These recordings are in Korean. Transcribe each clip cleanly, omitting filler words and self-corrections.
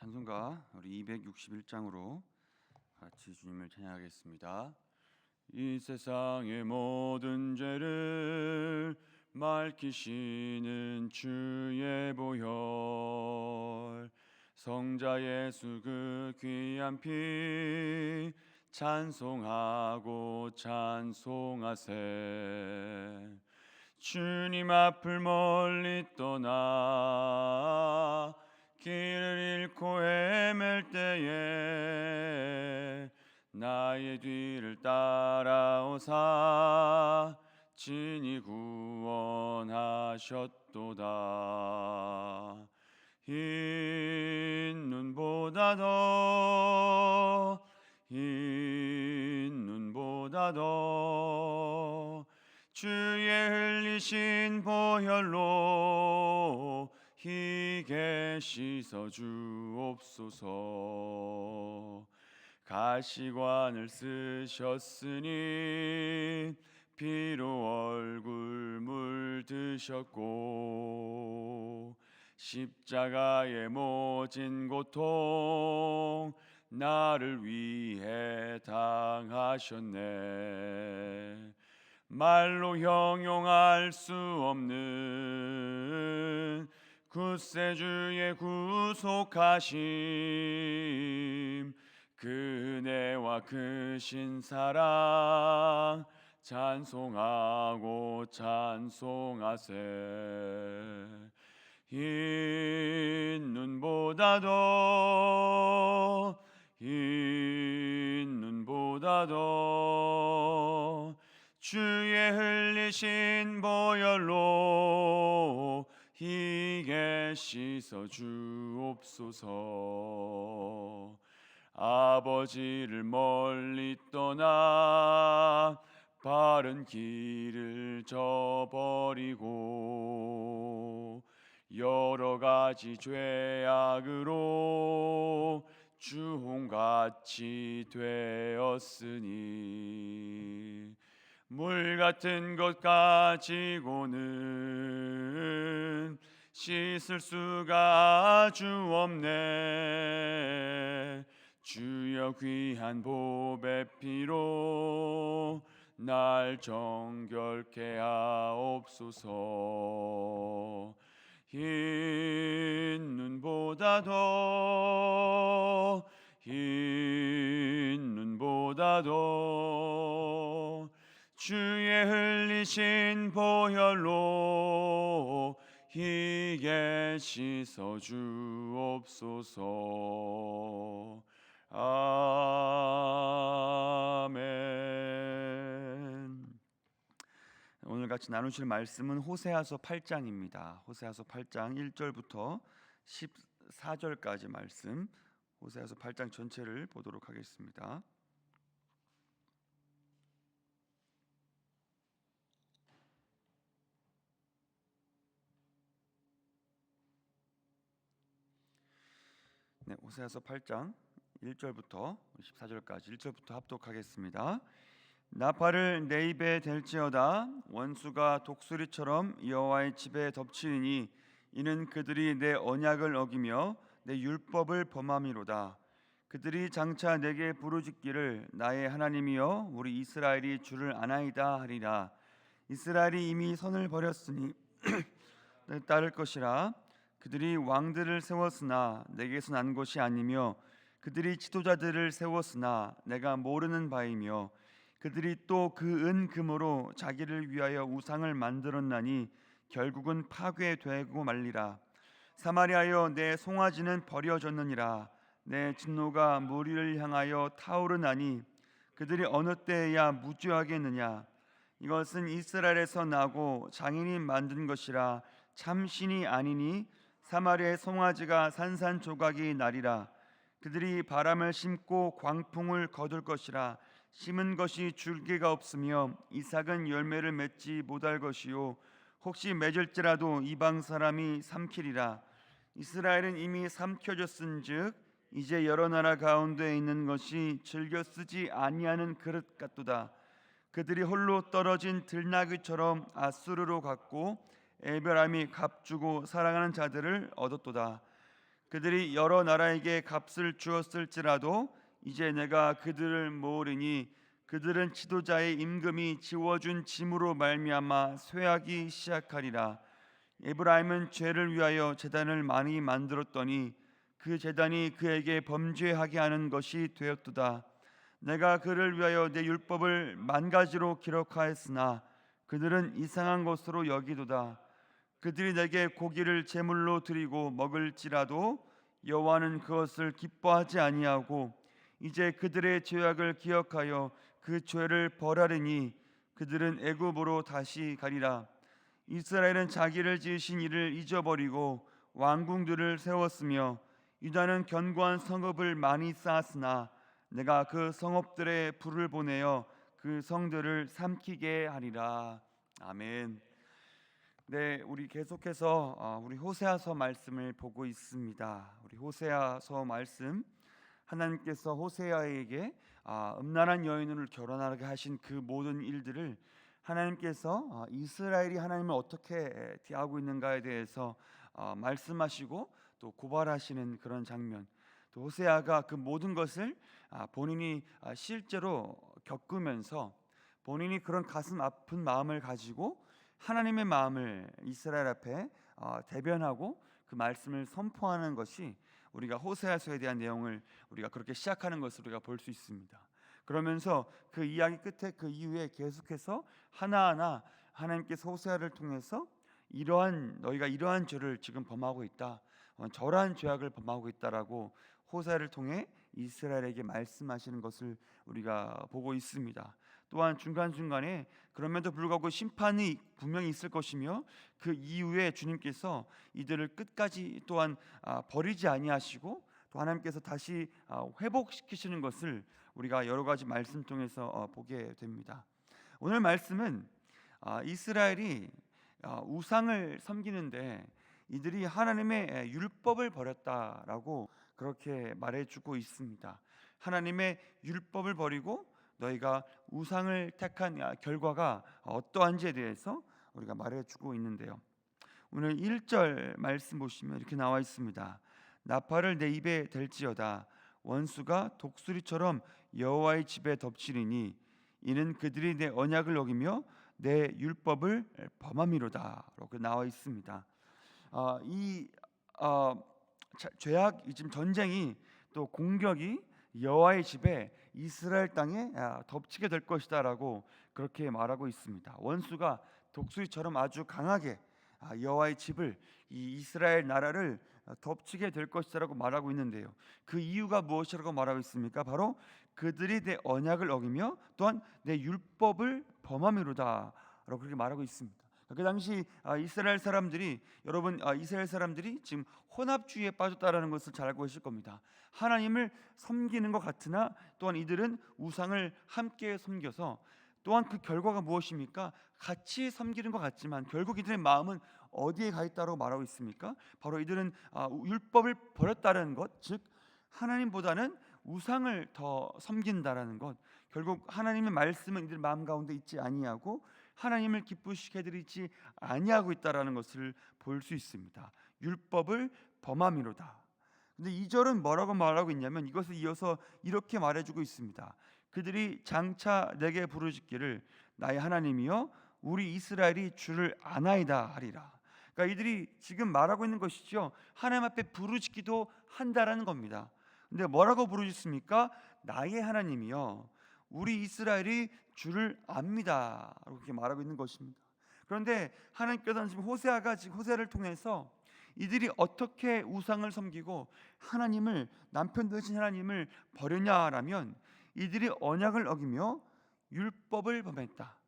찬송가 우리 261장으로 같이 주님을 찬양하겠습니다. 이 세상의 모든 죄를 맑히시는 주의 보혈, 성자 예수 그 귀한 피 찬송하고 찬송하세. 주님 앞을 멀리 떠나 길을 잃고 헤맬 때에 나의 뒤를 따라오사 친히 구원하셨도다. 흰 눈보다 더 주의 흘리신 보혈로 희게 씻어 주옵소서. 가시관을 쓰셨으니 피로 얼굴 물드셨고 십자가에 모진 고통 나를 위해 당하셨네. 말로 형용할 수 없는 구세주의 구속하심, 그 은혜와 크신 사랑 찬송하고 찬송하세. 흰 눈보다 더 주의 흘리신 보혈로 희게 씻어 주옵소서. 아버지를 멀리 떠나 바른 길을 저버리고 여러 가지 죄악으로 주홍같이 되었으니 물 같은 것 가지고는 씻을 수가 아주 없네. 주여 귀한 보배 피로 날 정결케 하옵소서. 흰 눈보다 더 주의 흘리신 보혈로 희게 씻어 주옵소서. 아멘. 오늘 같이 나누실 말씀은 호세아서 8장입니다. 호세아서 8장 1절부터 14절까지 말씀, 호세아서 8장 전체를 보도록 하겠습니다. 네, 호세아서 8장 1절부터 14절까지 1절부터 합독하겠습니다. 나팔을 내 입에 댈지어다. 원수가 독수리처럼 여호와의 집에 덮치리니 이는 그들이 내 언약을 어기며 내 율법을 범함이로다. 그들이 장차 내게 부르짖기를 나의 하나님이여 우리 이스라엘이 주를 아나이다 하리라. 이스라엘이 이미 선을 버렸으니 따를 것이라. 그들이 왕들을 세웠으나 내게서 난 것이 아니며 그들이 지도자들을 세웠으나 내가 모르는 바이며 그들이 또 그 은금으로 자기를 위하여 우상을 만들었나니 결국은 파괴되고 말리라. 사마리아여 내 송아지는 버려졌느니라. 내 진노가 무리를 향하여 타오르나니 그들이 어느 때에야 무죄하겠느냐. 이것은 이스라엘에서 나고 장인이 만든 것이라 참신이 아니니 사마리아의 송아지가 산산조각이 나리라. 그들이 바람을 심고 광풍을 거둘 것이라. 심은 것이 줄기가 없으며 이삭은 열매를 맺지 못할 것이요 혹시 맺을지라도 이방 사람이 삼키리라. 이스라엘은 이미 삼켜졌은즉 이제 여러 나라 가운데 있는 것이 즐겨 쓰지 아니하는 그릇 같도다. 그들이 홀로 떨어진 들나귀처럼 아수르로 갔고 에베람이 값주고 사랑하는 자들을 얻었도다. 그들이 여러 나라에게 값을 주었을지라도 이제 내가 그들을 모으리니 그들은 지도자의 임금이 지워준 짐으로 말미암아 쇠하기 시작하리라. 에브라임은 죄를 위하여 제단을 많이 만들었더니 그 제단이 그에게 범죄하게 하는 것이 되었도다. 내가 그를 위하여 내 율법을 만 가지로 기록하였으나 그들은 이상한 것으로 여기도다. 그들이 내게 고기를 제물로 드리고 먹을지라도 여호와는 그것을 기뻐하지 아니하고 이제 그들의 죄악을 기억하여 그 죄를 벌하리니 그들은 애굽으로 다시 가리라. 이스라엘은 자기를 지으신 이를 잊어버리고 왕궁들을 세웠으며 유다는 견고한 성읍을 많이 쌓았으나 내가 그 성읍들에 불을 보내어 그 성들을 삼키게 하리라. 아멘. 네, 우리 계속해서 우리 호세아서 말씀을 보고 있습니다. 우리 호세아서 말씀, 하나님께서 호세아에게 음란한 여인을 결혼하게 하신 그 모든 일들을 하나님께서 이스라엘이 하나님을 어떻게 대하고 있는가에 대해서 말씀하시고 또 고발하시는 그런 장면. 또 호세아가 그 모든 것을 본인이 실제로 겪으면서 본인이 그런 가슴 아픈 마음을 가지고 하나님의 마음을 이스라엘 앞에 대변하고 그 말씀을 선포하는 것이 우리가 호세아서에 대한 내용을 우리가 그렇게 시작하는 것을 우리가 볼 수 있습니다. 그러면서 그 이야기 끝에 그 이후에 계속해서 하나하나 하나님께서 호세아를 통해서 너희가 이러한 죄를 지금 범하고 있다, 저러한 죄악을 범하고 있다라고 호세아를 통해 이스라엘에게 말씀하시는 것을 우리가 보고 있습니다. 또한 중간중간에 그럼에도 불구하고 심판이 분명히 있을 것이며 그 이후에 주님께서 이들을 끝까지 또한 버리지 아니하시고 또 하나님께서 다시 회복시키시는 것을 우리가 여러 가지 말씀 통해서 보게 됩니다. 오늘 말씀은 이스라엘이 우상을 섬기는데 이들이 하나님의 율법을 버렸다라고 그렇게 말해주고 있습니다. 하나님의 율법을 버리고 너희가 우상을 택한 결과가 어떠한지에 대해서 우리가 말해주고 있는데요. 오늘 1절 말씀 보시면 이렇게 나와 있습니다. 나팔을 내 입에 댈지어다 원수가 독수리처럼 여호와의 집에 덮치리니 이는 그들이 내 언약을 어기며 내 율법을 범함이로다 라고 나와 있습니다. 죄악, 지금 전쟁이 또 공격이 여호와의 집에 이스라엘 땅에 덮치게 될 것이다라고 그렇게 말하고 있습니다. 원수가 독수리처럼 아주 강하게 여호와의 집을, 이 이스라엘 나라를 덮치게 될 것이다라고 말하고 있는데요. 그 이유가 무엇이라고 말하고 있습니까? 바로 그들이 내 언약을 어기며 또한 내 율법을 범함이로다라고 그렇게 말하고 있습니다. 그 당시 이스라엘 사람들이, 여러분, 이스라엘 사람들이 지금 혼합주의에 빠졌다라는 것을 잘 알고 계실 겁니다. 하나님을 섬기는 것 같으나 또한 이들은 우상을 함께 섬겨서 또한 그 결과가 무엇입니까? 같이 섬기는 것 같지만 결국 이들의 마음은 어디에 가 있다고 말하고 있습니까? 바로 이들은 율법을 버렸다는 것, 즉 하나님보다는 우상을 더 섬긴다라는 것. 결국 하나님의 말씀은 이들 마음 가운데 있지 아니하고 하나님을 기쁘시게 해드리지 아니하고 있다라는 것을 볼 수 있습니다. 율법을 범함이로다. 근데 2절은 뭐라고 말하고 있냐면 이것을 이어서 이렇게 말해주고 있습니다. 그들이 장차 내게 부르짖기를 나의 하나님이여 우리 이스라엘이 주를 아나이다 하리라. 그러니까 이들이 지금 말하고 있는 것이죠. 하나님 앞에 부르짖기도 한다라는 겁니다. 근데 뭐라고 부르짖습니까? 나의 하나님이여 우리 이스라엘이 주를 압니다 이렇게 말하고 있는 것입니다. 그런데 하나님께서는 지금 호세아를 통해서 이들이 어떻게 우상을 섬기고 하나님을, 남편 되신 하나님을 버렸냐라면 이들이 언약을 어기며 율법을 범했다,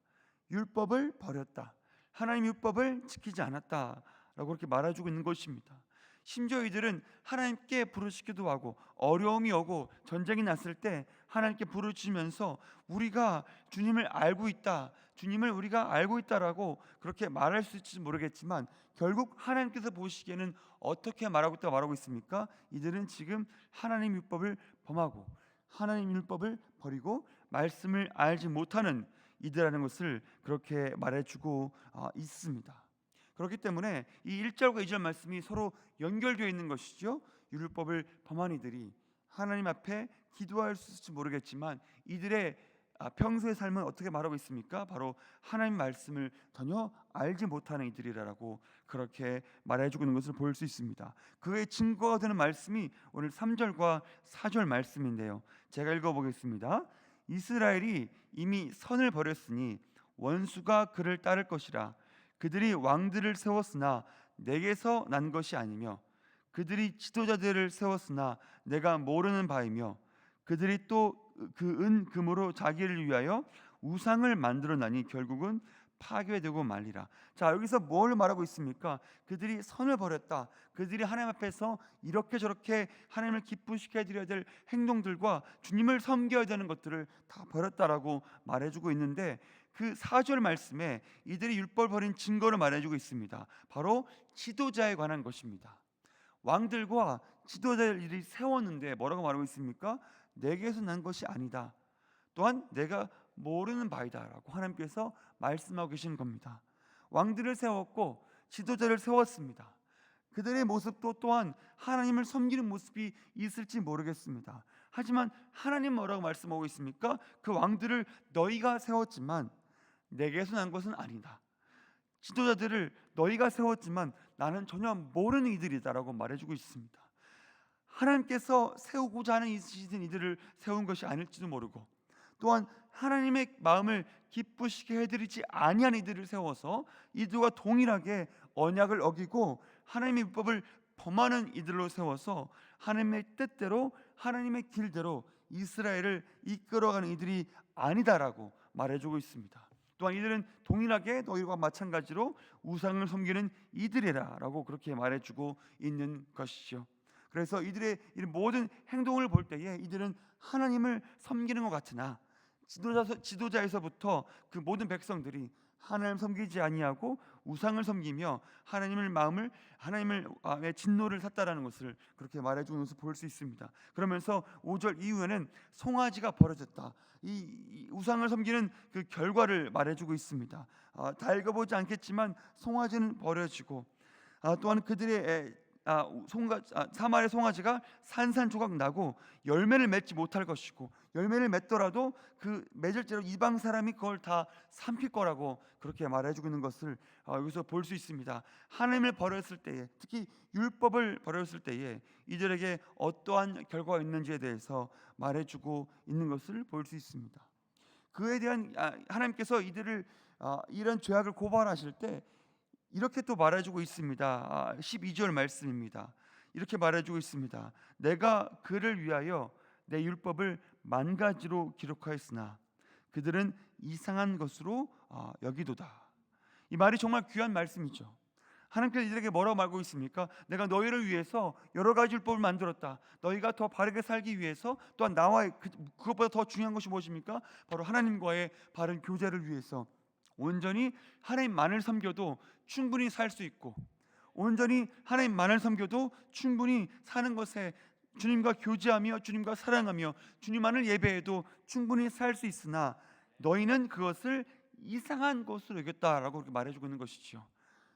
율법을 버렸다, 하나님 율법을 지키지 않았다라고 그렇게 말해주고 있는 것입니다. 심지어 이들은 하나님께 부르짖기도 하고 어려움이 오고 전쟁이 났을 때 하나님께 부르짖으면서 우리가 주님을 알고 있다, 주님을 우리가 알고 있다라고 그렇게 말할 수 있을지 모르겠지만 결국 하나님께서 보시기에는 어떻게 말하고 있습니까? 이들은 지금 하나님 율법을 범하고 하나님 율법을 버리고 말씀을 알지 못하는 이들이라는 것을 그렇게 말해주고 있습니다. 그렇기 때문에 이 1절과 2절 말씀이 서로 연결되어 있는 것이죠. 율법을 범한 이들이 하나님 앞에 기도할 수 있을지 모르겠지만 이들의 평소의 삶은 어떻게 말하고 있습니까? 바로 하나님 말씀을 전혀 알지 못하는 이들이라고 그렇게 말해주고 있는 것을 볼 수 있습니다. 그의 증거가 되는 말씀이 오늘 3절과 4절 말씀인데요. 제가 읽어보겠습니다. 이스라엘이 이미 선을 버렸으니 원수가 그를 따를 것이라. 그들이 왕들을 세웠으나 내게서 난 것이 아니며 그들이 지도자들을 세웠으나 내가 모르는 바이며 그들이 또 그 금으로 자기를 위하여 우상을 만들어나니 결국은 파괴되고 말리라. 자, 여기서 뭘 말하고 있습니까? 그들이 선을 버렸다. 그들이 하나님 앞에서 이렇게 저렇게 하나님을 기쁘시게 해드려야 될 행동들과 주님을 섬겨야 되는 것들을 다 버렸다라고 말해주고 있는데 그 4절 말씀에 이들이 율법을 버린 증거를 말해주고 있습니다. 바로 지도자에 관한 것입니다. 왕들과 지도자들이 세웠는데 뭐라고 말하고 있습니까? 내게서 난 것이 아니다. 또한 내가 모르는 바이다 라고 하나님께서 말씀하고 계시는 겁니다. 왕들을 세웠고 지도자를 세웠습니다. 그들의 모습도 또한 하나님을 섬기는 모습이 있을지 모르겠습니다. 하지만 하나님 뭐라고 말씀하고 있습니까? 그 왕들을 너희가 세웠지만 내게서 난 것은 아니다. 지도자들을 너희가 세웠지만 나는 전혀 모르는 이들이다라고 말해주고 있습니다. 하나님께서 세우고자 하는 이들을 세운 것이 아닐지도 모르고 또한 하나님의 마음을 기쁘시게 해드리지 아니한 이들을 세워서 이들과 동일하게 언약을 어기고 하나님의 율법을 범하는 이들로 세워서 하나님의 뜻대로 하나님의 길대로 이스라엘을 이끌어가는 이들이 아니다라고 말해주고 있습니다. 또한 이들은 동일하게 너희와 마찬가지로 우상을 섬기는 이들이라라고 그렇게 말해주고 있는 것이죠. 그래서 이들의 모든 행동을 볼 때에 이들은 하나님을 섬기는 것 같으나 지도자에서부터 그 모든 백성들이 하나님을 섬기지 아니하고 우상을 섬기며 하나님의 진노를 샀다라는 것을 그렇게 말해주는 것을 볼 수 있습니다. 그러면서 5절 이후에는 송아지가 벌어졌다. 이 우상을 섬기는 그 결과를 말해주고 있습니다. 다 읽어보지 않겠지만 송아지는 버려지고 또한 그들의 사마리아 송아지가 산산조각 나고 열매를 맺지 못할 것이고 열매를 맺더라도 그 맺을지라도 이방 사람이 그걸 다 삼킬 거라고 그렇게 말해주고 있는 것을 여기서 볼 수 있습니다. 하나님을 버렸을 때에 특히 율법을 버렸을 때에 이들에게 어떠한 결과가 있는지에 대해서 말해주고 있는 것을 볼 수 있습니다. 그에 대한 하나님께서 이들을 이런 죄악을 고발하실 때 이렇게 또 말해주고 있습니다. 12절 말씀입니다. 이렇게 말해주고 있습니다. 내가 그를 위하여 내 율법을 만 가지로 기록하였으나 그들은 이상한 것으로 여기도다. 이 말이 정말 귀한 말씀이죠. 하나님께서 이들에게 뭐라고 말하고 있습니까? 내가 너희를 위해서 여러 가지 율법을 만들었다. 너희가 더 바르게 살기 위해서 또한 나와의 그것보다 더 중요한 것이 무엇입니까? 바로 하나님과의 바른 교제를 위해서 온전히 하나님만을 섬겨도 충분히 살 수 있고 온전히 하나님만을 섬겨도 충분히 사는 것에 주님과 교제하며 주님과 사랑하며 주님만을 예배해도 충분히 살 수 있으나 너희는 그것을 이상한 것으로 여겼다라고 그렇게 말해주고 있는 것이죠.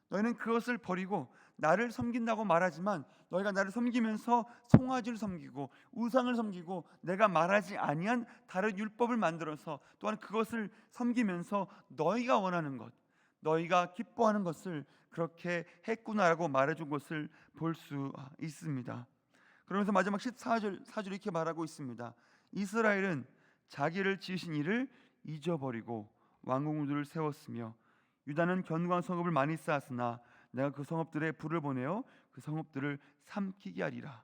너희는 그것을 버리고 나를 섬긴다고 말하지만 너희가 나를 섬기면서 송아지를 섬기고 우상을 섬기고 내가 말하지 아니한 다른 율법을 만들어서 또한 그것을 섬기면서 너희가 원하는 것, 너희가 기뻐하는 것을 그렇게 했구나라고 말해준 것을 볼 수 있습니다. 그러면서 마지막 14절 이렇게 말하고 있습니다. 이스라엘은 자기를 지으신 이를 잊어버리고 왕궁들을 세웠으며 유다는 견고한 성읍을 많이 쌓았으나 내가 그 성읍들에 불을 보내어 그 성읍들을 삼키게 하리라.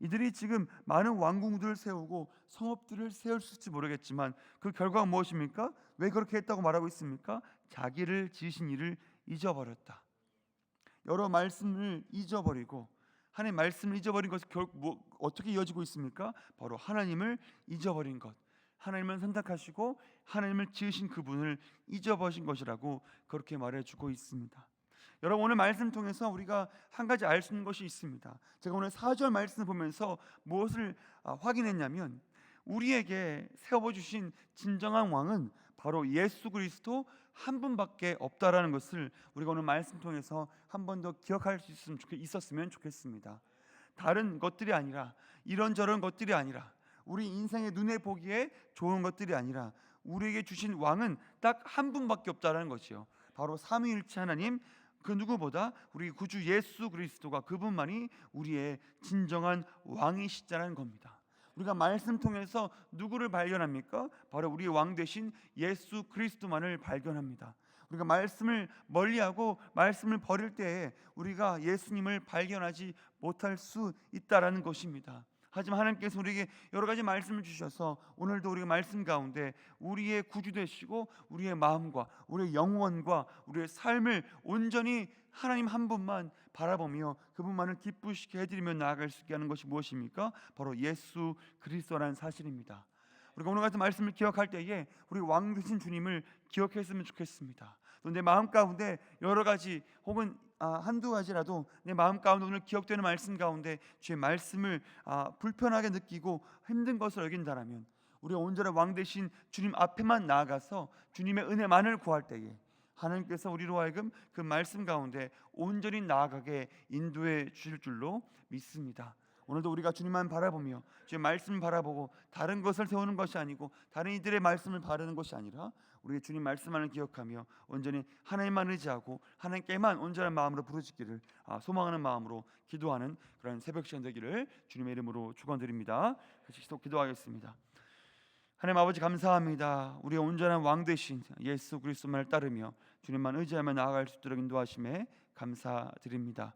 이들이 지금 많은 왕궁들을 세우고 성읍들을 세울 수 있을지 모르겠지만 그 결과가 무엇입니까? 왜 그렇게 했다고 말하고 있습니까? 자기를 지으신 이를 잊어버렸다. 여러 말씀을 잊어버리고 하나님 말씀을 잊어버린 것이 어떻게 이어지고 있습니까? 바로 하나님을 잊어버린 것. 하나님을 선택하시고 하나님을 지으신 그분을 잊어버린 것이라고 그렇게 말해주고 있습니다. 여러분 오늘 말씀 통해서 우리가 한 가지 알 수 있는 것이 있습니다. 제가 오늘 4절 말씀을 보면서 무엇을 확인했냐면 우리에게 세워주신 진정한 왕은 바로 예수 그리스도 한 분밖에 없다라는 것을 우리가 오늘 말씀 통해서 한 번 더 기억할 수 있었으면 좋겠습니다. 다른 것들이 아니라, 이런저런 것들이 아니라, 우리 인생의 눈에 보기에 좋은 것들이 아니라 우리에게 주신 왕은 딱 한 분밖에 없다라는 것이요, 바로 삼위일체 하나님, 그 누구보다 우리 구주 예수 그리스도가, 그분만이 우리의 진정한 왕이시자라는 겁니다. 우리가 말씀 통해서 누구를 발견합니까? 바로 우리의 왕 되신 예수 그리스도만을 발견합니다. 우리가 말씀을 멀리하고 말씀을 버릴 때에 우리가 예수님을 발견하지 못할 수 있다라는 것입니다. 하지만 하나님께서 우리에게 여러 가지 말씀을 주셔서 오늘도 우리가 말씀 가운데 우리의 구주 되시고 우리의 마음과 우리의 영혼과 우리의 삶을 온전히 하나님 한 분만 바라보며 그분만을 기쁘시게 해드리며 나아갈 수 있게 하는 것이 무엇입니까? 바로 예수 그리스도라는 사실입니다. 우리가 오늘 같은 말씀을 기억할 때에 우리 왕 되신 주님을 기억했으면 좋겠습니다. 또 내 마음 가운데 여러 가지 혹은 한두 가지라도 내 마음 가운데 오늘 기억되는 말씀 가운데 주의 말씀을 불편하게 느끼고 힘든 것을 여긴다라면 우리가 온전한 왕 되신 주님 앞에만 나아가서 주님의 은혜만을 구할 때에 하나님께서 우리로 하여금 그 말씀 가운데 온전히 나아가게 인도해 주실 줄로 믿습니다. 오늘도 우리가 주님만 바라보며 주의 말씀을 바라보고 다른 것을 세우는 것이 아니고 다른 이들의 말씀을 바르는 것이 아니라 우리 주님 말씀만을 기억하며 온전히 하나님만 의지하고 하나님께만 온전한 마음으로 부르짖기를 소망하는 마음으로 기도하는 그런 새벽 시간 되기를 주님의 이름으로 축원드립니다. 같이 기도하겠습니다. 하나님 아버지, 감사합니다. 우리의 온전한 왕 되신 예수 그리스도만을 따르며 주님만 의지하며 나아갈 수 있도록 인도하심에 감사드립니다.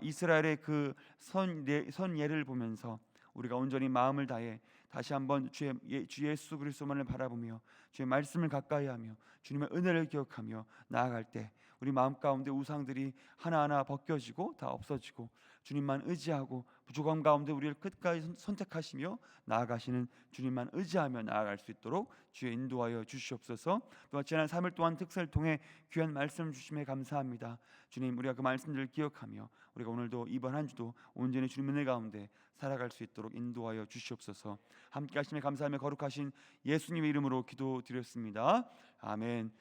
이스라엘의 그 선예를 보면서 우리가 온전히 마음을 다해 다시 한번 주 예수 그리스도만을 바라보며 주의 말씀을 가까이하며 주님의 은혜를 기억하며 나아갈 때 우리 마음 가운데 우상들이 하나하나 벗겨지고 다 없어지고 주님만 의지하고 부족함 가운데 우리를 끝까지 선택하시며 나아가시는 주님만 의지하며 나아갈 수 있도록 주의 인도하여 주시옵소서. 또한 지난 3일 동안 특사를 통해 귀한 말씀 주심에 감사합니다. 주님, 우리가 그 말씀들을 기억하며 우리가 오늘도 이번 한 주도 온전히 주님 은혜 가운데 살아갈 수 있도록 인도하여 주시옵소서. 함께 하심에 감사하며 거룩하신 예수님의 이름으로 기도드렸습니다. 아멘.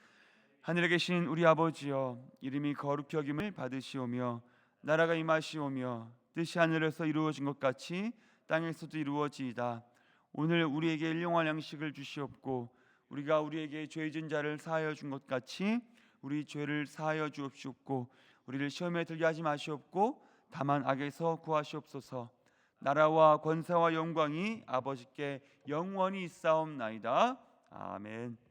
하늘에 계신 우리 아버지여, 이름이 거룩히 여김을 받으시오며 나라가 임하시오며 뜻이 하늘에서 이루어진 것 같이 땅에서도 이루어지이다. 오늘 우리에게 일용할 양식을 주시옵고 우리가 우리에게 죄 지은 자를 사하여 준 것 같이 우리 죄를 사하여 주옵시옵고 우리를 시험에 들게 하지 마시옵고 다만 악에서 구하시옵소서. 나라와 권세와 영광이 아버지께 영원히 있사옵나이다. 아멘.